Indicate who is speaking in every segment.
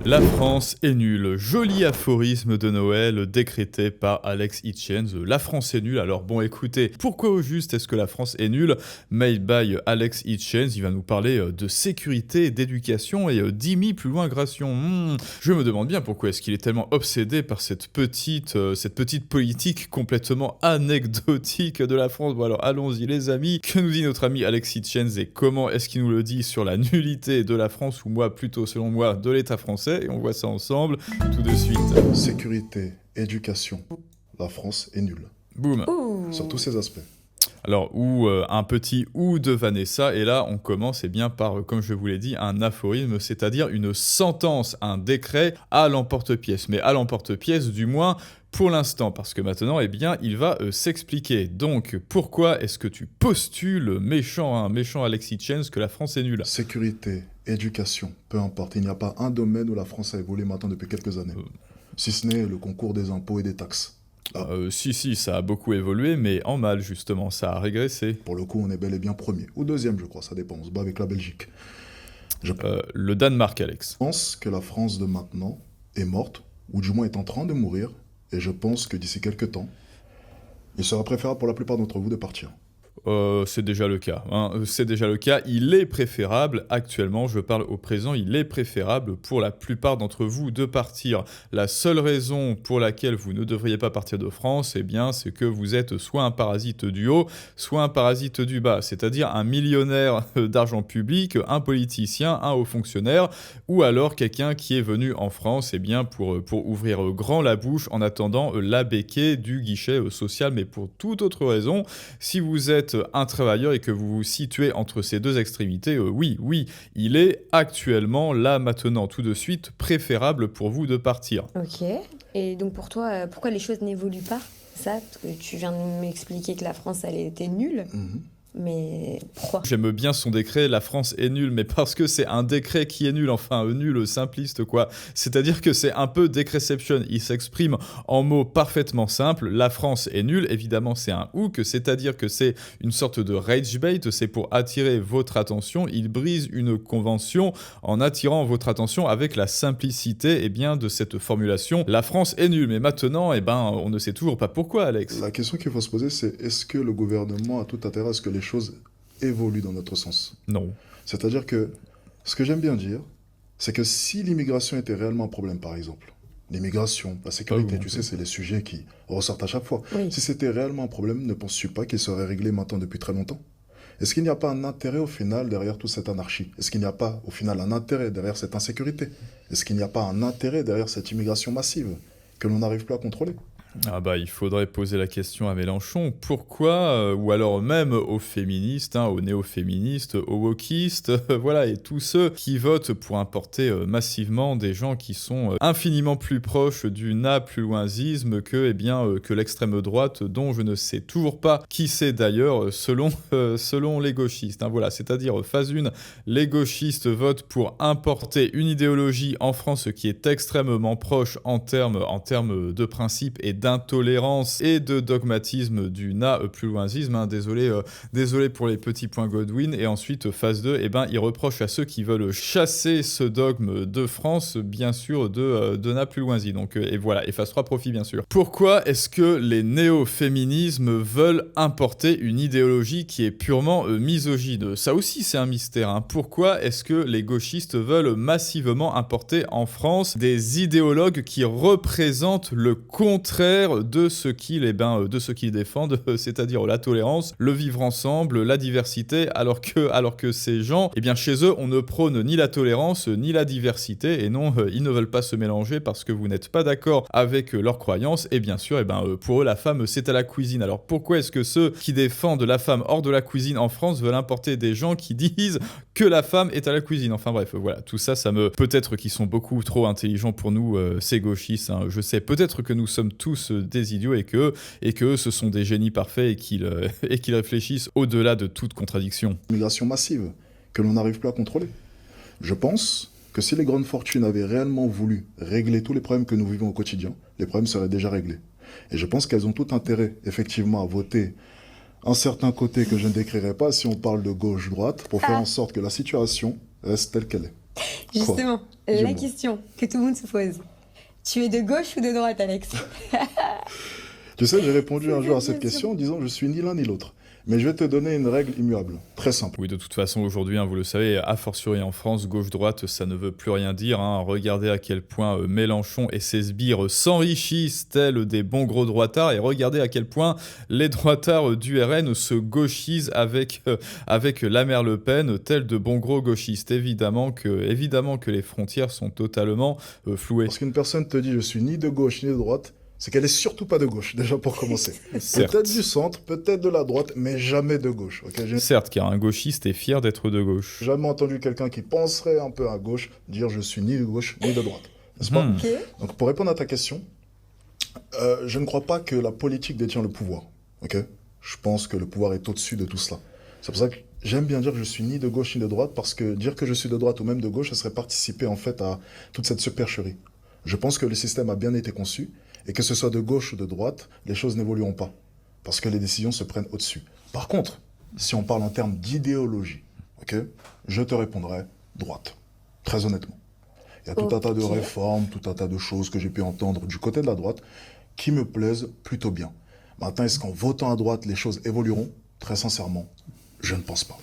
Speaker 1: La France est nulle. Joli aphorisme de Noël décrété par Alex Hitchens. La France est nulle. Alors bon, écoutez, pourquoi au juste est-ce que la France est nulle? Made by Alex Hitchens. Il va nous parler de sécurité, d'éducation et d'immigration. Je me demande bien pourquoi est-ce qu'il est tellement obsédé par cette petite politique complètement anecdotique de la France. Bon alors allons-y les amis. Que nous dit notre ami Alex Hitchens et comment est-ce qu'il nous le dit sur la nullité de la France, ou moi plutôt selon moi de l'État français? Et on voit ça ensemble tout de suite.
Speaker 2: Sécurité, éducation, la France est nulle.
Speaker 1: Boum.
Speaker 2: Sur tous ces aspects.
Speaker 1: Alors, un petit ou de Vanessa, et là on commence bien par, comme je vous l'ai dit, un aphorisme, c'est-à-dire une sentence, un décret à l'emporte-pièce. Mais à l'emporte-pièce du moins pour l'instant, parce que maintenant, il va s'expliquer. Donc, pourquoi est-ce que tu postules, méchant Alex Hitchens, que la France est nulle?
Speaker 2: Sécurité, éducation, peu importe. Il n'y a pas un domaine où la France a évolué maintenant depuis quelques années. Si ce n'est le concours des impôts et des taxes.
Speaker 1: Si, ça a beaucoup évolué, mais en mal, justement, ça a régressé.
Speaker 2: Pour le coup, on est bel et bien premier. Ou deuxième, je crois, ça dépend. On se bat avec la Belgique.
Speaker 1: Le Danemark, Alex.
Speaker 2: Je pense que la France de maintenant est morte, ou du moins est en train de mourir, et je pense que d'ici quelques temps, il sera préférable pour la plupart d'entre vous de partir.
Speaker 1: C'est déjà le cas. C'est déjà le cas. Il est préférable, actuellement, je parle au présent, il est préférable pour la plupart d'entre vous de partir. La seule raison pour laquelle vous ne devriez pas partir de France, c'est que vous êtes soit un parasite du haut, soit un parasite du bas. C'est-à-dire un millionnaire d'argent public, un politicien, un haut fonctionnaire, ou alors quelqu'un qui est venu en France pour ouvrir grand la bouche en attendant la béquée du guichet social, mais pour toute autre raison. Si vous êtes un travailleur et que vous vous situez entre ces deux extrémités, oui, il est actuellement, là, maintenant, tout de suite, préférable pour vous de partir.
Speaker 3: Ok. Et donc pour toi, pourquoi les choses n'évoluent pas? Ça, parce que tu viens de m'expliquer que la France, elle était nulle. Mais pourquoi?
Speaker 1: J'aime bien son décret, la France est nulle, mais parce que c'est un décret qui est nul, enfin nul, simpliste quoi. C'est-à-dire que c'est un peu décréception, il s'exprime en mots parfaitement simples, la France est nulle, évidemment c'est un hook, c'est-à-dire que c'est une sorte de rage bait, c'est pour attirer votre attention, il brise une convention en attirant votre attention avec la simplicité de cette formulation, la France est nulle, mais maintenant, on ne sait toujours pas pourquoi, Alex.
Speaker 2: La question qu'il faut se poser, c'est est-ce que le gouvernement a tout intérêt à ce que les choses évoluent dans notre sens?
Speaker 1: Non.
Speaker 2: C'est-à-dire que, ce que j'aime bien dire, c'est que si l'immigration était réellement un problème, par exemple, l'immigration, la sécurité, tu sais, c'est les sujets qui ressortent à chaque fois.
Speaker 3: Oui.
Speaker 2: Si c'était réellement un problème, ne penses-tu pas qu'il serait réglé maintenant depuis très longtemps? Est-ce qu'il n'y a pas un intérêt au final derrière toute cette anarchie? Est-ce qu'il n'y a pas au final un intérêt derrière cette insécurité? Est-ce qu'il n'y a pas un intérêt derrière cette immigration massive que l'on n'arrive plus à contrôler?
Speaker 1: Il faudrait poser la question à Mélenchon. Pourquoi, ou alors même aux féministes, aux néo-féministes, aux wokistes, voilà, et tous ceux qui votent pour importer massivement des gens qui sont infiniment plus proches du plus loinzisme que l'extrême droite, dont je ne sais toujours pas qui c'est d'ailleurs, selon les gauchistes. Voilà, c'est-à-dire, phase 1, les gauchistes votent pour importer une idéologie en France qui est extrêmement proche en termes de principes et d'intolérance et de dogmatisme du plus loinzisme. Désolé pour les petits points Godwin. Et ensuite, phase 2, ils reprochent à ceux qui veulent chasser ce dogme de France, bien sûr, de plus loinzisme. Donc, et voilà, et phase 3, profit, bien sûr. Pourquoi est-ce que les néo-féminismes veulent importer une idéologie qui est purement misogyne? Ça aussi, c'est un mystère. Pourquoi est-ce que les gauchistes veulent massivement importer en France des idéologues qui représentent le contraire de ce qu'ils défendent, c'est-à-dire la tolérance, le vivre ensemble, la diversité, alors que ces gens, chez eux, on ne prône ni la tolérance ni la diversité, et non, ils ne veulent pas se mélanger parce que vous n'êtes pas d'accord avec leurs croyances, et bien sûr, pour eux, la femme, c'est à la cuisine. Alors pourquoi est-ce que ceux qui défendent la femme hors de la cuisine en France veulent importer des gens qui disent que la femme est à la cuisine? Enfin bref, voilà, tout ça, peut-être qu'ils sont beaucoup trop intelligents pour nous, ces gauchistes, je sais, peut-être que nous sommes tous des idiots et que ce sont des génies parfaits et qu'ils réfléchissent au-delà de toute contradiction.
Speaker 2: Migration massive que l'on n'arrive plus à contrôler. Je pense que si les grandes fortunes avaient réellement voulu régler tous les problèmes que nous vivons au quotidien, les problèmes seraient déjà réglés. Et je pense qu'elles ont tout intérêt, effectivement, à voter un certain côté que je ne décrirai pas si on parle de gauche-droite, pour faire en sorte que la situation reste telle qu'elle est.
Speaker 3: Justement, la
Speaker 2: Dis-moi.
Speaker 3: question que tout le monde se pose. Tu es de gauche ou de droite, Alex?
Speaker 2: Tu sais, j'ai répondu un jour à cette
Speaker 3: Bien sûr.
Speaker 2: question en disant je suis ni l'un ni l'autre. Mais je vais te donner une règle immuable, très simple.
Speaker 1: Oui, de toute façon, aujourd'hui, vous le savez, a fortiori en France, gauche-droite, ça ne veut plus rien dire. Regardez à quel point Mélenchon et ses sbires s'enrichissent tels des bons gros droitards, et regardez à quel point les droitards du RN se gauchisent avec la mère Le Pen, tels de bons gros gauchistes. Évidemment que les frontières sont totalement flouées.
Speaker 2: Parce qu'une personne te dit je suis ni de gauche ni de droite, c'est qu'elle est surtout pas de gauche, déjà pour commencer.
Speaker 1: Certes.
Speaker 2: Peut-être du centre, peut-être de la droite, mais jamais de gauche. Ok, j'ai
Speaker 1: Certes, car un gauchiste est fier d'être de gauche.
Speaker 2: jamais entendu quelqu'un qui penserait un peu à gauche dire je suis ni de gauche ni de droite. N'est-ce pas?
Speaker 1: Hmm.
Speaker 3: Ok.
Speaker 2: Donc pour répondre à ta question, je ne crois pas que la politique détient le pouvoir. Ok, je pense que le pouvoir est au-dessus de tout cela. C'est pour ça que j'aime bien dire que je suis ni de gauche ni de droite, parce que dire que je suis de droite ou même de gauche, ça serait participer en fait à toute cette supercherie. Je pense que le système a bien été conçu, et que ce soit de gauche ou de droite, les choses n'évolueront pas, parce que les décisions se prennent au-dessus. Par contre, si on parle en termes d'idéologie, ok, je te répondrai droite, très honnêtement. Il y a tout un tas de
Speaker 3: Ok.
Speaker 2: réformes, tout un tas de choses que j'ai pu entendre du côté de la droite qui me plaisent plutôt bien. Maintenant, est-ce qu'en votant à droite, les choses évolueront? Très sincèrement, je ne pense pas.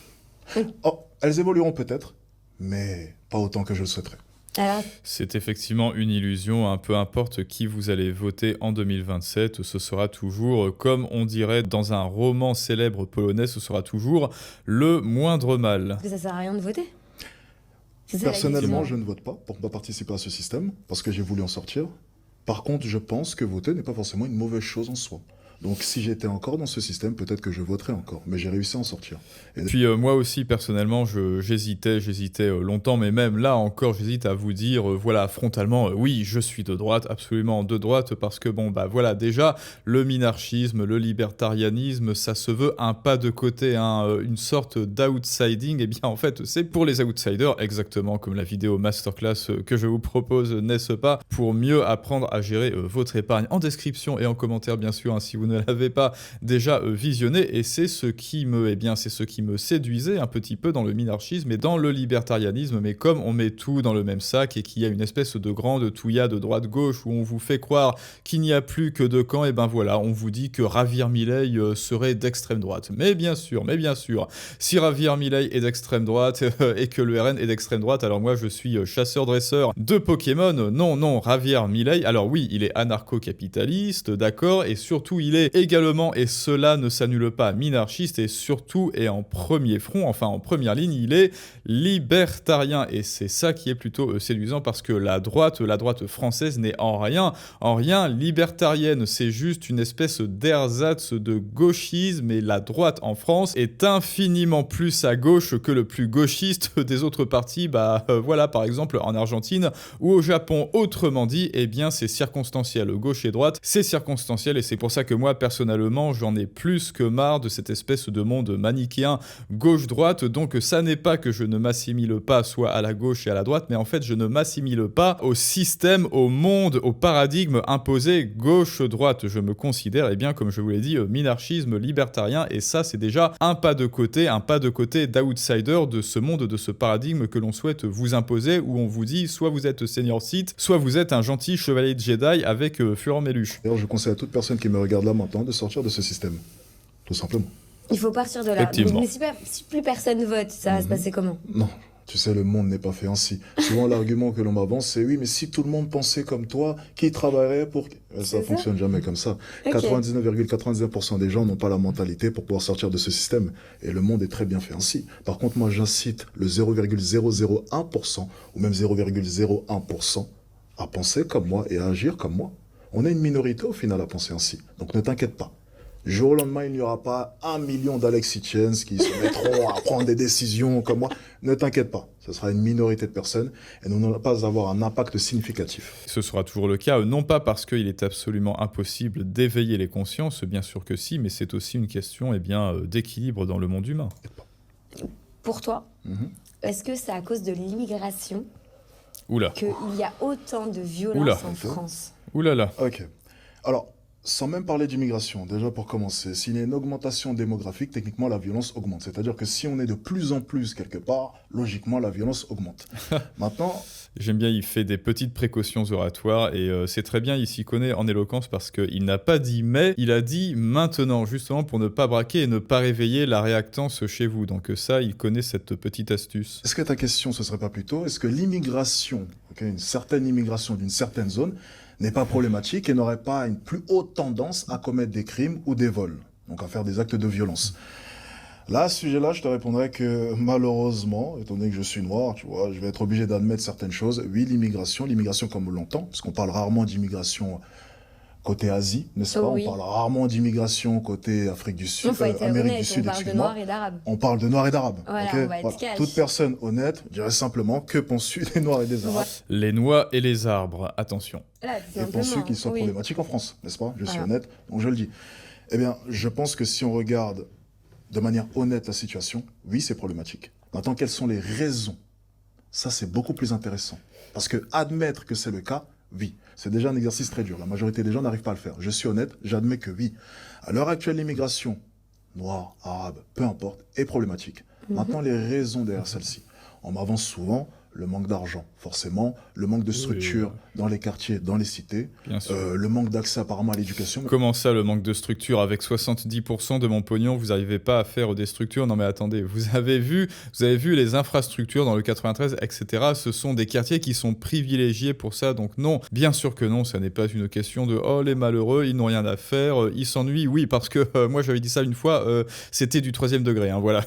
Speaker 2: Oh, elles évolueront peut-être, mais pas autant que je le souhaiterais.
Speaker 3: Alors,
Speaker 1: C'est effectivement une illusion, peu importe qui vous allez voter en 2027, ce sera toujours, comme on dirait dans un roman célèbre polonais, ce sera toujours le moindre mal.
Speaker 3: ça sert à rien de voter. C'est ça, la
Speaker 2: Personnellement,
Speaker 3: question.
Speaker 2: je ne vote pas pour ne pas participer à ce système, parce que j'ai voulu en sortir. Par contre, je pense que voter n'est pas forcément une mauvaise chose en soi. Donc si j'étais encore dans ce système, peut-être que je voterais encore, mais j'ai réussi à en sortir.
Speaker 1: Puis moi aussi, personnellement, j'hésitais longtemps, mais même là encore, j'hésite à vous dire, voilà, frontalement, oui, je suis de droite, absolument de droite, parce que bon, bah voilà, déjà, le minarchisme, le libertarianisme, ça se veut un pas de côté, une sorte d'outsiding, et bien en fait, c'est pour les outsiders, exactement comme la vidéo masterclass que je vous propose, n'est-ce pas, pour mieux apprendre à gérer votre épargne. En description et en commentaire, bien sûr, si vous ne l'avez pas déjà visionné, et c'est ce qui me séduisait un petit peu dans le minarchisme et dans le libertarianisme, mais comme on met tout dans le même sac et qu'il y a une espèce de grande touilla de droite-gauche où on vous fait croire qu'il n'y a plus que deux camps, et ben voilà, on vous dit que Javier Milei serait d'extrême droite. Mais bien sûr, si Javier Milei est d'extrême droite et que le RN est d'extrême droite, alors moi je suis chasseur-dresseur de Pokémon. Non, Javier Milei, alors oui, il est anarcho-capitaliste, d'accord, et surtout il est également, et cela ne s'annule pas, minarchiste, et surtout, et en premier front, enfin en première ligne, il est libertarien, et c'est ça qui est plutôt séduisant, parce que la droite française n'est en rien libertarienne, c'est juste une espèce d'ersatz de gauchisme, et la droite en France est infiniment plus à gauche que le plus gauchiste des autres partis, voilà, par exemple en Argentine ou au Japon. Autrement dit, eh bien c'est circonstanciel, gauche et droite, c'est circonstanciel, et c'est pour ça que moi, personnellement, j'en ai plus que marre de cette espèce de monde manichéen gauche-droite. Donc ça n'est pas que je ne m'assimile pas soit à la gauche et à la droite, mais en fait je ne m'assimile pas au système, au monde, au paradigme imposé gauche-droite. Je me considère, eh bien comme je vous l'ai dit, minarchisme libertarien, et ça c'est déjà un pas de côté d'outsider de ce monde, de ce paradigme que l'on souhaite vous imposer, où on vous dit soit vous êtes senior Sith, soit vous êtes un gentil chevalier de Jedi avec Florent Méluche.
Speaker 2: D'ailleurs, je conseille à toute personne qui me regarde là maintenant de sortir de ce système. Tout simplement.
Speaker 3: Il faut partir de là.
Speaker 1: Effectivement.
Speaker 3: Mais si plus personne vote, ça va se passer comment?
Speaker 2: Non, tu sais, le monde n'est pas fait ainsi. Souvent, l'argument que l'on m'avance, c'est oui, mais si tout le monde pensait comme toi, qui travaillerait pour... Ça
Speaker 3: ça
Speaker 2: fonctionne jamais comme ça.
Speaker 3: Ok.
Speaker 2: 99,99% des gens n'ont pas la mentalité pour pouvoir sortir de ce système. Et le monde est très bien fait ainsi. Par contre, moi, j'incite le 0,001% ou même 0,01% à penser comme moi et à agir comme moi. On est une minorité au final à penser ainsi. Donc ne t'inquiète pas. Jour au lendemain, il n'y aura pas 1 million d'Alex Hitchens qui se mettront à prendre des décisions comme moi. Ne t'inquiète pas, ce sera une minorité de personnes et nous n'allons pas avoir un impact significatif.
Speaker 1: Ce sera toujours le cas, non pas parce qu'il est absolument impossible d'éveiller les consciences, bien sûr que si, mais c'est aussi une question d'équilibre dans le monde humain.
Speaker 3: Pour toi,
Speaker 2: Mhm.
Speaker 3: est-ce que c'est à cause de l'immigration
Speaker 1: Oula,
Speaker 3: qu'il y a autant de violence
Speaker 1: Oula.
Speaker 3: en France?
Speaker 1: oulala.
Speaker 2: Ok. Alors, Sans même parler d'immigration, déjà pour commencer, s'il y a une augmentation démographique, techniquement la violence augmente. C'est-à-dire que si on est de plus en plus quelque part, logiquement la violence augmente. Maintenant,
Speaker 1: J'aime bien, il fait des petites précautions oratoires et c'est très bien, il s'y connaît en éloquence parce qu'il n'a pas dit mais, il a dit maintenant, justement pour ne pas braquer et ne pas réveiller la réactance chez vous. Donc ça, il connaît cette petite astuce.
Speaker 2: est-ce que ta question, ce serait pas plutôt, est-ce que l'immigration, une certaine immigration d'une certaine zone, n'est pas problématique et n'aurait pas une plus haute tendance à commettre des crimes ou des vols, donc à faire des actes de violence? Là, à ce sujet-là, je te répondrais que malheureusement, étant donné que je suis noir, tu vois, je vais être obligé d'admettre certaines choses. Oui, l'immigration comme on l'entend, parce qu'on parle rarement d'immigration côté Asie, n'est-ce pas?
Speaker 3: Oui.
Speaker 2: On parle rarement d'immigration côté Afrique du Sud,
Speaker 3: Il faut être
Speaker 2: Amérique
Speaker 3: honnête,
Speaker 2: du Sud,
Speaker 3: on parle de
Speaker 2: excuse-moi.
Speaker 3: noirs et d'arabes.
Speaker 2: On parle de noirs et d'arabes.
Speaker 3: Voilà,
Speaker 2: ok
Speaker 3: on va être cash.
Speaker 2: Toute personne honnête dirait simplement que penses-tu des noirs et des arabes?
Speaker 1: Les noix et les arbres, attention.
Speaker 3: Voilà, tout
Speaker 2: Et
Speaker 3: simplement.
Speaker 2: penses-tu qu'ils soient
Speaker 3: Oui.
Speaker 2: problématiques en France, n'est-ce pas? Je suis
Speaker 3: Voilà.
Speaker 2: honnête, donc je le dis. Eh bien, je pense que si on regarde de manière honnête la situation, oui, c'est problématique. Maintenant, quelles sont les raisons? Ça, c'est beaucoup plus intéressant. Parce que admettre que c'est le cas, oui, c'est déjà un exercice très dur. La majorité des gens n'arrivent pas à le faire. Je suis honnête, j'admets que oui. À l'heure actuelle, l'immigration, noire, arabe, peu importe, est problématique. Maintenant, les raisons derrière celle-ci. On m'avance souvent le manque d'argent, forcément, le manque de structure dans les quartiers, dans les cités,
Speaker 1: Bien sûr.
Speaker 2: le manque d'accès apparemment à l'éducation.
Speaker 1: Comment ça, le manque de structure? Avec 70% de mon pognon, vous n'arrivez pas à faire des structures? Non mais attendez, vous avez vu les infrastructures dans le 93, etc. Ce sont des quartiers qui sont privilégiés pour ça, donc non, bien sûr que non, ça n'est pas une question de « oh les malheureux, ils n'ont rien à faire, ils s'ennuient ». Oui, parce que moi j'avais dit ça une fois, c'était du 3e degré, hein, voilà.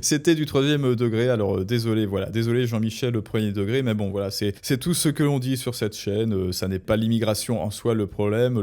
Speaker 1: C'était du 3e degré, alors désolé, voilà. Désolé Jean-Michel, le 1er degré, mais bon voilà, c'est tout ce que l'on dit sur cette chaîne, ça n'est pas l'immigration en soi le problème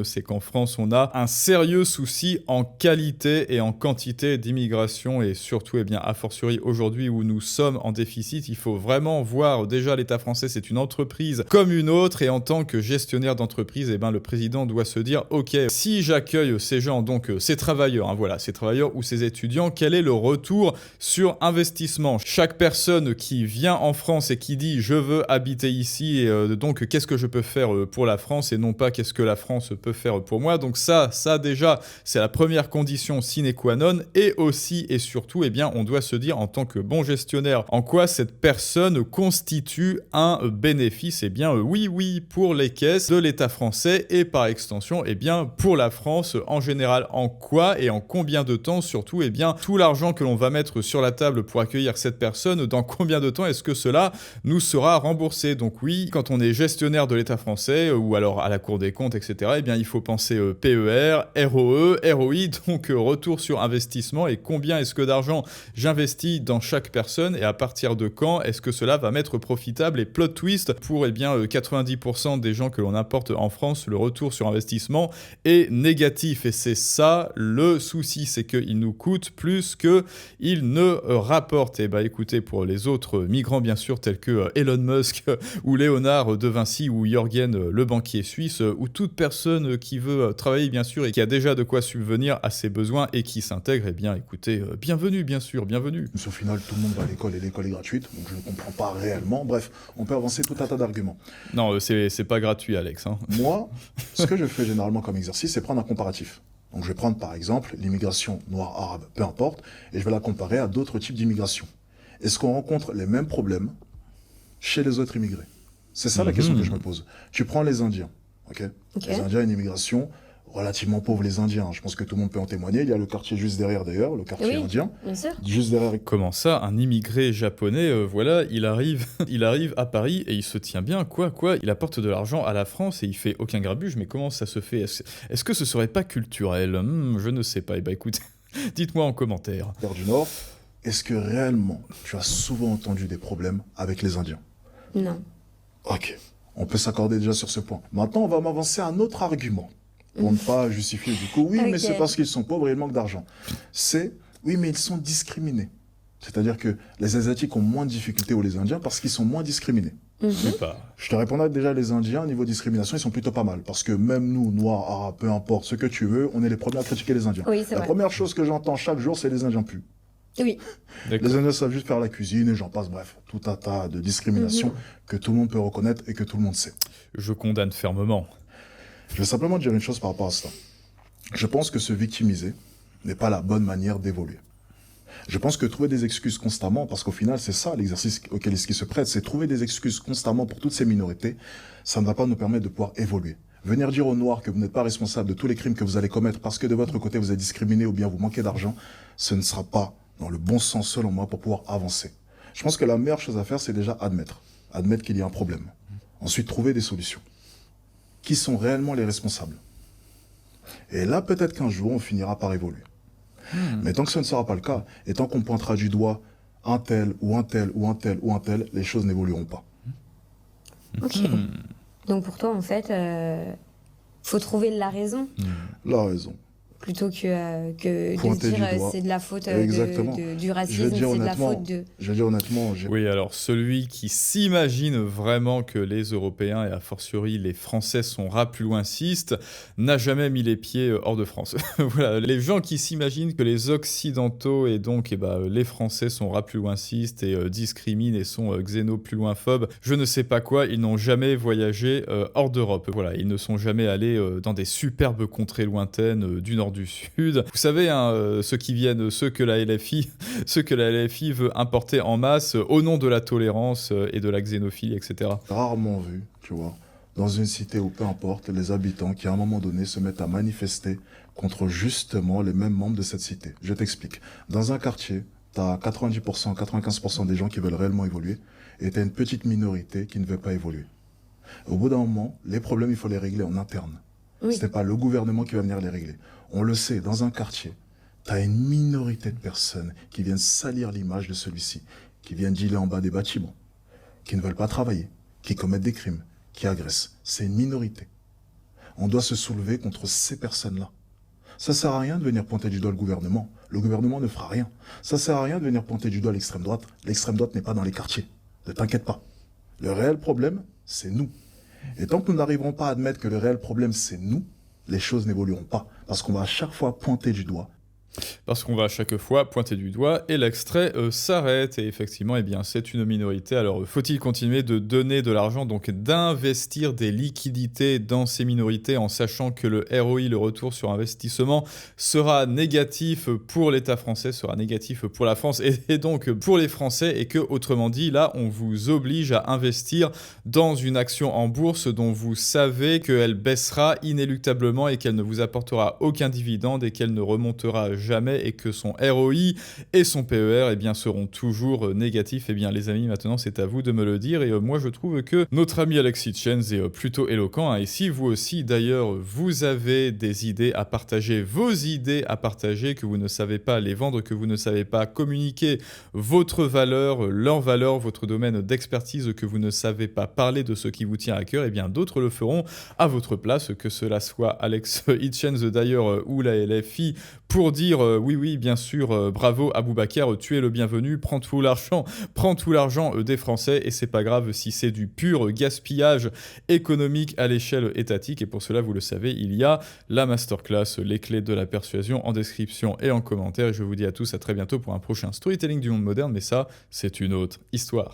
Speaker 1: c'est qu'en France on a un sérieux souci en qualité et en quantité d'immigration et surtout, eh bien, a fortiori aujourd'hui où nous sommes en déficit, il faut vraiment voir déjà l'État français, c'est une entreprise comme une autre et en tant que gestionnaire d'entreprise, eh ben, le président doit se dire, ok, si j'accueille ces gens, donc ces travailleurs, hein, voilà, ces travailleurs ou ces étudiants, quel est le retour sur investissement? Chaque personne qui vient en France et qui dit je veux habiter ici et donc qu'est-ce que je peux faire pour la France et non pas qu'est-ce que la France peut faire pour moi. Donc ça déjà c'est la première condition sine qua non et aussi et surtout eh bien on doit se dire en tant que bon gestionnaire en quoi cette personne constitue un bénéfice. Eh bien oui pour les caisses de l'État français et par extension eh bien pour la France en général. En quoi et en combien de temps surtout eh bien tout l'argent que l'on va mettre sur la table pour accueillir cette personne, dans combien de temps est-ce que cela nous sera remboursé? Donc oui, quand on est gestionnaire de l'État français ou alors à la Cour des comptes, etc., eh bien il faut penser PER, ROE, ROI, donc retour sur investissement et combien est-ce que d'argent j'investis dans chaque personne et à partir de quand est-ce que cela va m'être profitable et plot twist pour eh bien 90% des gens que l'on importe en France, le retour sur investissement est négatif et c'est ça le souci, c'est qu'il nous coûte plus qu'il ne rapporte. Et bah écoutez, pour les autres migrants bien sûr tels que Elon Musk ou Léonard de Vinci ou Jürgen le banquier suisse ou toute personne qui veut travailler bien sûr et qui a déjà de quoi subvenir à ses besoins et qui s'intègre, eh bien écoutez, bienvenue bien sûr, bienvenue.
Speaker 2: Mais au final, tout le monde va à l'école et l'école est gratuite, donc je ne comprends pas réellement. Bref, on peut avancer tout un tas d'arguments.
Speaker 1: Non, c'est pas gratuit Alex. Hein.
Speaker 2: Moi, ce que je fais généralement comme exercice, c'est prendre un comparatif. Donc je vais prendre par exemple l'immigration noire, arabe, peu importe, et je vais la comparer à d'autres types d'immigration. Est-ce qu'on rencontre les mêmes problèmes chez les autres immigrés? C'est ça la question que je me pose. Tu prends les Indiens, ok? Les Indiens, une immigration relativement pauvre, les Indiens. Je pense que tout le monde peut en témoigner. Il y a le quartier juste derrière d'ailleurs, le quartier indien.
Speaker 3: Bien sûr.
Speaker 2: Juste derrière.
Speaker 1: Comment ça, un immigré japonais, voilà, il arrive à Paris et il se tient bien, quoi, il apporte de l'argent à la France et il fait aucun grabuge, mais comment ça se fait? Est-ce que ce serait pas culturel? Je ne sais pas. Eh ben écoutez, dites-moi en commentaire.
Speaker 2: Du Nord, est-ce que réellement tu as souvent entendu des problèmes avec les Indiens?
Speaker 3: Non.
Speaker 2: Ok, on peut s'accorder déjà sur ce point. Maintenant, on va m'avancer un autre argument. Pour ne pas justifier du coup, oui, mais c'est parce qu'ils sont pauvres et ils manquent d'argent. C'est, oui, mais ils sont discriminés. C'est-à-dire que les Asiatiques ont moins de difficultés ou les Indiens parce qu'ils sont moins discriminés. Je te répondrai déjà, les Indiens, niveau discrimination, ils sont plutôt pas mal. Parce que même nous, Noirs, Arabes, peu importe ce que tu veux, on est les premiers à critiquer les Indiens.
Speaker 3: Oui, c'est
Speaker 2: La
Speaker 3: vrai.
Speaker 2: première chose que j'entends chaque jour, c'est les Indiens puent.
Speaker 3: Oui.
Speaker 2: Les Indiens savent juste faire la cuisine et j'en passe, bref. Tout un tas de discriminations que tout le monde peut reconnaître et que tout le monde sait.
Speaker 1: Je condamne fermement.
Speaker 2: Je vais simplement dire une chose par rapport à ça. Je pense que se victimiser n'est pas la bonne manière d'évoluer. Je pense que trouver des excuses constamment, parce qu'au final, c'est ça l'exercice auquel il se prête, c'est trouver des excuses constamment pour toutes ces minorités, ça ne va pas nous permettre de pouvoir évoluer. Venir dire aux Noirs que vous n'êtes pas responsable de tous les crimes que vous allez commettre parce que de votre côté vous êtes discriminé ou bien vous manquez d'argent, ce ne sera pas dans le bon sens selon moi pour pouvoir avancer. Je pense que la meilleure chose à faire, c'est déjà admettre. Admettre qu'il y a un problème. Ensuite, trouver des solutions. Qui sont réellement les responsables? Et là, peut-être qu'un jour, on finira par évoluer. Mais tant que ce ne sera pas le cas, et tant qu'on pointera du doigt un tel, ou un tel, ou un tel, ou un tel, les choses n'évolueront pas.
Speaker 3: Ok. Donc pour toi, en fait, faut trouver la raison.
Speaker 2: La raison.
Speaker 3: Plutôt que de
Speaker 2: Pointer
Speaker 3: dire
Speaker 2: du doigt.
Speaker 3: c'est de la faute
Speaker 2: Exactement.
Speaker 3: du racisme, c'est de la faute de...
Speaker 2: Je vais dire honnêtement,
Speaker 1: Oui, alors celui qui s'imagine vraiment que les Européens, et a fortiori les Français, sont rapuloincistes, n'a jamais mis les pieds hors de France. Voilà, les gens qui s'imaginent que les Occidentaux et donc les Français sont rapuloincistes et discriminent et sont xénopluloinphobes, je ne sais pas quoi, ils n'ont jamais voyagé hors d'Europe. Voilà, ils ne sont jamais allés dans des superbes contrées lointaines du nord du Sud. Vous savez, hein, ceux que la LFI veut importer en masse au nom de la tolérance et de la xénophilie, etc.
Speaker 2: rarement vu, tu vois, dans une cité où peu importe, les habitants qui à un moment donné se mettent à manifester contre justement les mêmes membres de cette cité. Je t'explique. Dans un quartier, tu as 90%, 95% des gens qui veulent réellement évoluer et tu as une petite minorité qui ne veut pas évoluer. Au bout d'un moment, les problèmes, il faut les régler en interne.
Speaker 3: Oui.
Speaker 2: Ce n'est pas le gouvernement qui va venir les régler. On le sait, dans un quartier, tu as une minorité de personnes qui viennent salir l'image de celui-ci, qui viennent dealer en bas des bâtiments, qui ne veulent pas travailler, qui commettent des crimes, qui agressent. C'est une minorité. On doit se soulever contre ces personnes-là. Ça sert à rien de venir pointer du doigt le gouvernement. Le gouvernement ne fera rien. Ça sert à rien de venir pointer du doigt l'extrême droite. L'extrême droite n'est pas dans les quartiers. Ne t'inquiète pas. Le réel problème, c'est nous. Et tant que nous n'arriverons pas à admettre que le réel problème, c'est nous, les choses n'évolueront pas. Parce qu'on va à chaque fois pointer du doigt.
Speaker 1: Parce qu'on va à chaque fois pointer du doigt et l'extrait s'arrête. Et effectivement, eh bien, c'est une minorité. Alors, faut-il continuer de donner de l'argent, donc d'investir des liquidités dans ces minorités en sachant que le ROI, le retour sur investissement, sera négatif pour l'État français, sera négatif pour la France et donc pour les Français et que, autrement dit, là, on vous oblige à investir dans une action en bourse dont vous savez qu'elle baissera inéluctablement et qu'elle ne vous apportera aucun dividende et qu'elle ne remontera jamais et que son ROI et son PER seront toujours négatifs. Eh bien les amis, maintenant c'est à vous de me le dire et moi je trouve que notre ami Alexis Tshens est plutôt éloquent, hein. Et si vous aussi d'ailleurs vous avez des idées à partager, vos idées à partager, que vous ne savez pas les vendre, que vous ne savez pas communiquer votre valeur, leur valeur, votre domaine d'expertise, que vous ne savez pas parler de ce qui vous tient à cœur, eh bien d'autres le feront à votre place, que cela soit Alex Hitchens d'ailleurs ou la LFI, pour dire oui, bien sûr, bravo Aboubacar, tu es le bienvenu, prends tout l'argent des Français et c'est pas grave si c'est du pur gaspillage économique à l'échelle étatique. Et pour cela, vous le savez, il y a la masterclass, les clés de la persuasion en description et en commentaire. Et je vous dis à tous à très bientôt pour un prochain storytelling du monde moderne, mais ça, c'est une autre histoire.